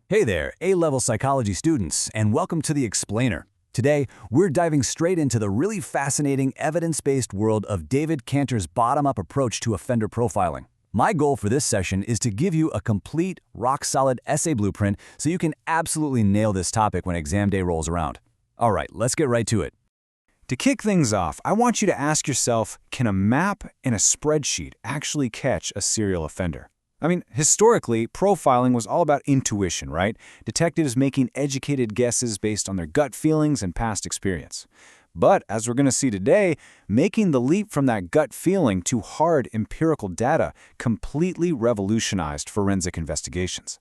Hey there, A-level psychology students, and welcome to The Explainer. Today, we're diving straight into the really fascinating evidence-based world of David Cantor's bottom-up approach to offender profiling. My goal for this session is to give you a complete, rock-solid essay blueprint so you can absolutely nail this topic when exam day rolls around. All right, let's get right to it. To kick things off, I want you to ask yourself, can a map and a spreadsheet actually catch a serial offender? I mean, historically, profiling was all about intuition, right? Detectives making educated guesses based on their gut feelings and past experience. But, as we're going to see today, making the leap from that gut feeling to hard empirical data completely revolutionized forensic investigations.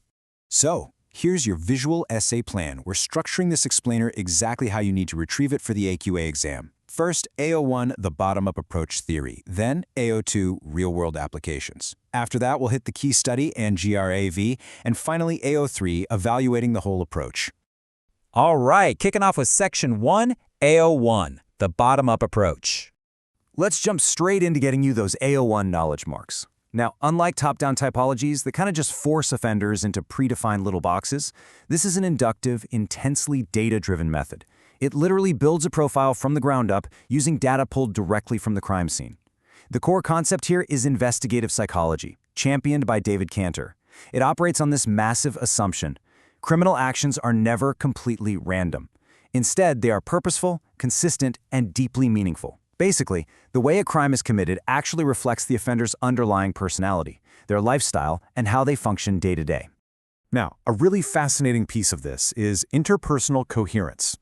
So, here's your visual essay plan. We're structuring this explainer exactly how you need to retrieve it for the AQA exam. First, AO1, the bottom-up approach theory. Then, AO2, real-world applications. After that, we'll hit the key study and GRAV. And finally, AO3, evaluating the whole approach. All right, kicking off with Section 1, AO1, the bottom-up approach. Let's jump straight into getting you those AO1 knowledge marks. Now, unlike top-down typologies that kind of just force offenders into predefined little boxes, this is an inductive, intensely data-driven method. It literally builds a profile from the ground up using data pulled directly from the crime scene. The core concept here is investigative psychology, championed by David Cantor. It operates on this massive assumption. Criminal actions are never completely random. Instead, they are purposeful, consistent, and deeply meaningful. Basically, the way a crime is committed actually reflects the offender's underlying personality, their lifestyle, and how they function day to day. Now, a really fascinating piece of this is interpersonal coherence.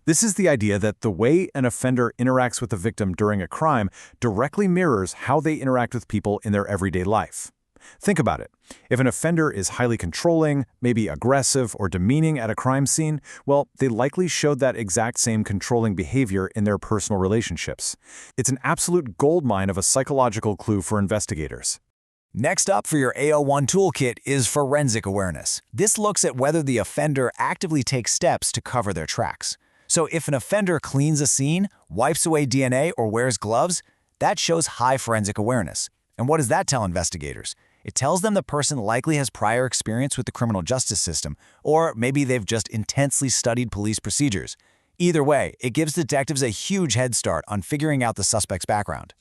This is the idea that the way an offender interacts with a victim during a crime directly mirrors how they interact with people in their everyday life. Think about it. If an offender is highly controlling, maybe aggressive or demeaning at a crime scene, well, they likely showed that exact same controlling behavior in their personal relationships. It's an absolute goldmine of a psychological clue for investigators. Next up for your AO1 toolkit is forensic awareness. This looks at whether the offender actively takes steps to cover their tracks. So if an offender cleans a scene, wipes away DNA, or wears gloves, that shows high forensic awareness. And what does that tell investigators? It tells them the person likely has prior experience with the criminal justice system, or maybe they've just intensely studied police procedures. Either way, it gives detectives a huge head start on figuring out the suspect's background.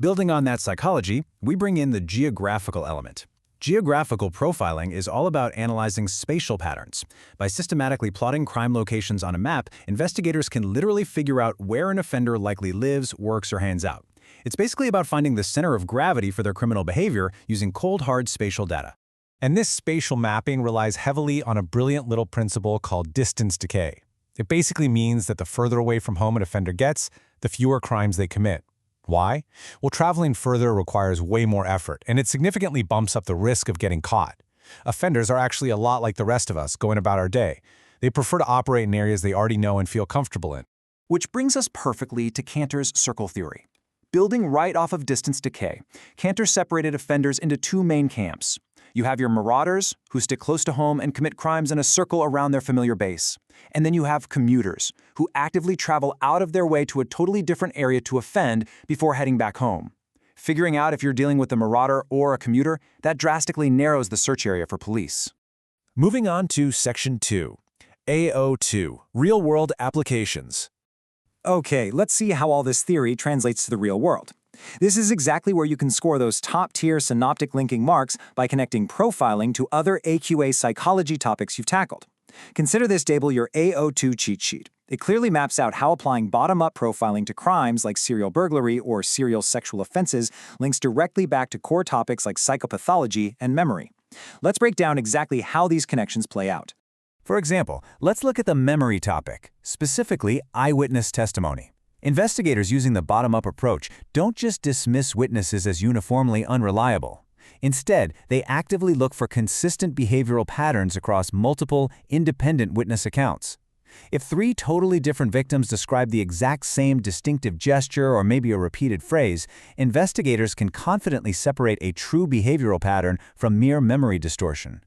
Building on that psychology, we bring in the geographical element. Geographical profiling is all about analyzing spatial patterns. By systematically plotting crime locations on a map, investigators can literally figure out where an offender likely lives, works, or hangs out. It's basically about finding the center of gravity for their criminal behavior using cold, hard spatial data. And this spatial mapping relies heavily on a brilliant little principle called distance decay. It basically means that the further away from home an offender gets, the fewer crimes they commit. Why? Well, traveling further requires way more effort, and it significantly bumps up the risk of getting caught. Offenders are actually a lot like the rest of us going about our day. They prefer to operate in areas they already know and feel comfortable in. Which brings us perfectly to Cantor's circle theory. Building right off of distance decay, Cantor separated offenders into two main camps. You have your marauders, who stick close to home and commit crimes in a circle around their familiar base. And then you have commuters, who actively travel out of their way to a totally different area to offend before heading back home. Figuring out if you're dealing with a marauder or a commuter, that drastically narrows the search area for police. Moving on to Section 2, AO2, Real-World Applications. Okay, let's see how all this theory translates to the real world. This is exactly where you can score those top-tier synoptic linking marks by connecting profiling to other AQA psychology topics you've tackled. Consider this table your AO2 cheat sheet. It clearly maps out how applying bottom-up profiling to crimes like serial burglary or serial sexual offenses links directly back to core topics like psychopathology and memory. Let's break down exactly how these connections play out. For example, let's look at the memory topic, specifically eyewitness testimony. Investigators using the bottom-up approach don't just dismiss witnesses as uniformly unreliable. Instead, they actively look for consistent behavioral patterns across multiple, independent witness accounts. If three totally different victims describe the exact same distinctive gesture or maybe a repeated phrase, investigators can confidently separate a true behavioral pattern from mere memory distortion.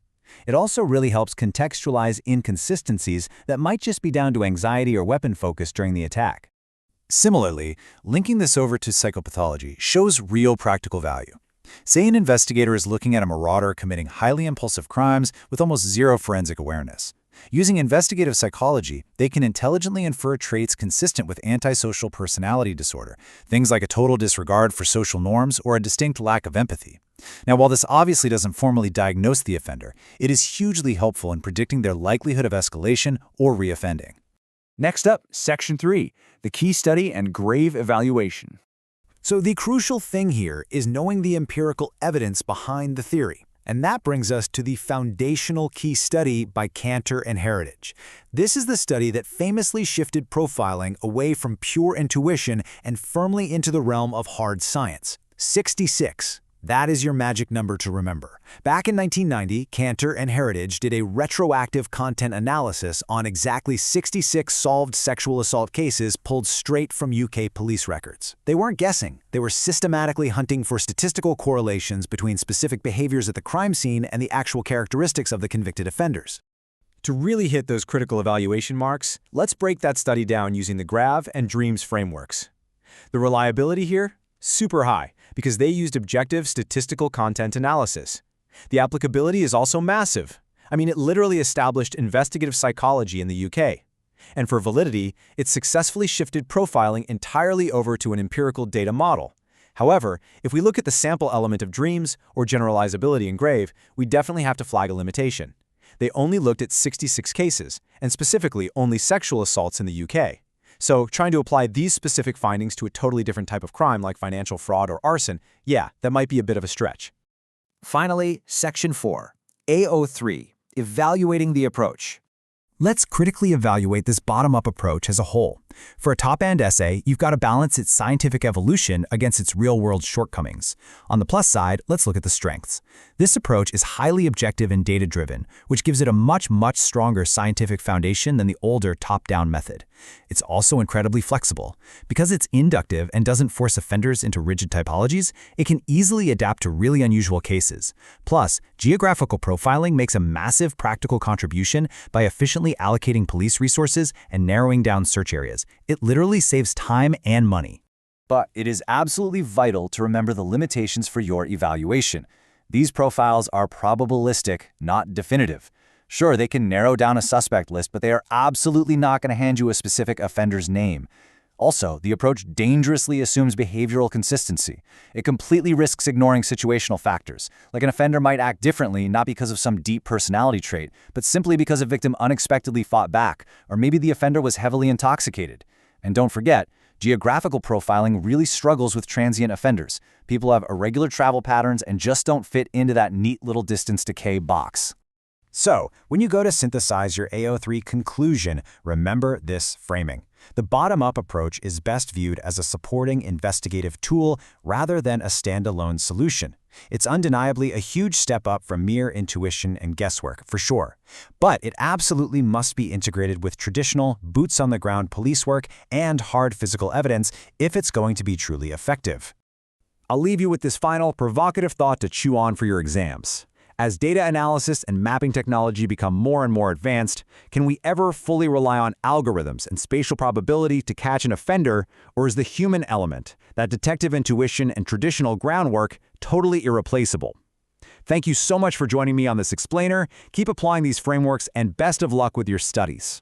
It also really helps contextualize inconsistencies that might just be down to anxiety or weapon focus during the attack. Similarly, linking this over to psychopathology shows real practical value. Say an investigator is looking at a marauder committing highly impulsive crimes with almost zero forensic awareness. Using investigative psychology, they can intelligently infer traits consistent with antisocial personality disorder, things like a total disregard for social norms or a distinct lack of empathy. Now, while this obviously doesn't formally diagnose the offender, it is hugely helpful in predicting their likelihood of escalation or reoffending. Next up, Section 3, the key study and grave evaluation. So the crucial thing here is knowing the empirical evidence behind the theory. And that brings us to the foundational key study by Cantor and Heritage. This is the study that famously shifted profiling away from pure intuition and firmly into the realm of hard science. 66. That is your magic number to remember. Back in 1990, Cantor and Heritage did a retroactive content analysis on exactly 66 solved sexual assault cases pulled straight from UK police records. They weren't guessing. They were systematically hunting for statistical correlations between specific behaviors at the crime scene and the actual characteristics of the convicted offenders. To really hit those critical evaluation marks, let's break that study down using the GRAV and DREAMS frameworks. The reliability here? Super high, because they used objective statistical content analysis. The applicability is also massive. I mean, it literally established investigative psychology in the UK. And for validity, it successfully shifted profiling entirely over to an empirical data model. However, if we look at the sample element of DREAMS or generalizability in GRAVE, we definitely have to flag a limitation. They only looked at 66 cases, and specifically only sexual assaults in the UK. So trying to apply these specific findings to a totally different type of crime like financial fraud or arson, yeah, that might be a bit of a stretch. Finally, Section 4, AO3, Evaluating the Approach. Let's critically evaluate this bottom-up approach as a whole. For a top-end essay, you've got to balance its scientific evolution against its real-world shortcomings. On the plus side, let's look at the strengths. This approach is highly objective and data-driven, which gives it a much stronger scientific foundation than the older top-down method. It's also incredibly flexible. Because it's inductive and doesn't force offenders into rigid typologies, it can easily adapt to really unusual cases. Plus, geographical profiling makes a massive practical contribution by efficiently allocating police resources and narrowing down search areas. It literally saves time and money. But it is absolutely vital to remember the limitations for your evaluation. These profiles are probabilistic, not definitive. Sure, they can narrow down a suspect list, but they are absolutely not going to hand you a specific offender's name. Also, the approach dangerously assumes behavioral consistency. It completely risks ignoring situational factors, like an offender might act differently not because of some deep personality trait, but simply because a victim unexpectedly fought back, or maybe the offender was heavily intoxicated. And don't forget, geographical profiling really struggles with transient offenders. People have irregular travel patterns and just don't fit into that neat little distance decay box. So, when you go to synthesize your AO3 conclusion, remember this framing. The bottom-up approach is best viewed as a supporting investigative tool rather than a standalone solution. It's undeniably a huge step up from mere intuition and guesswork, for sure. But it absolutely must be integrated with traditional, boots-on-the-ground police work and hard physical evidence if it's going to be truly effective. I'll leave you with this final provocative thought to chew on for your exams. As data analysis and mapping technology become more and more advanced, can we ever fully rely on algorithms and spatial probability to catch an offender, or is the human element, that detective intuition and traditional groundwork, totally irreplaceable? Thank you so much for joining me on this explainer. Keep applying these frameworks and best of luck with your studies.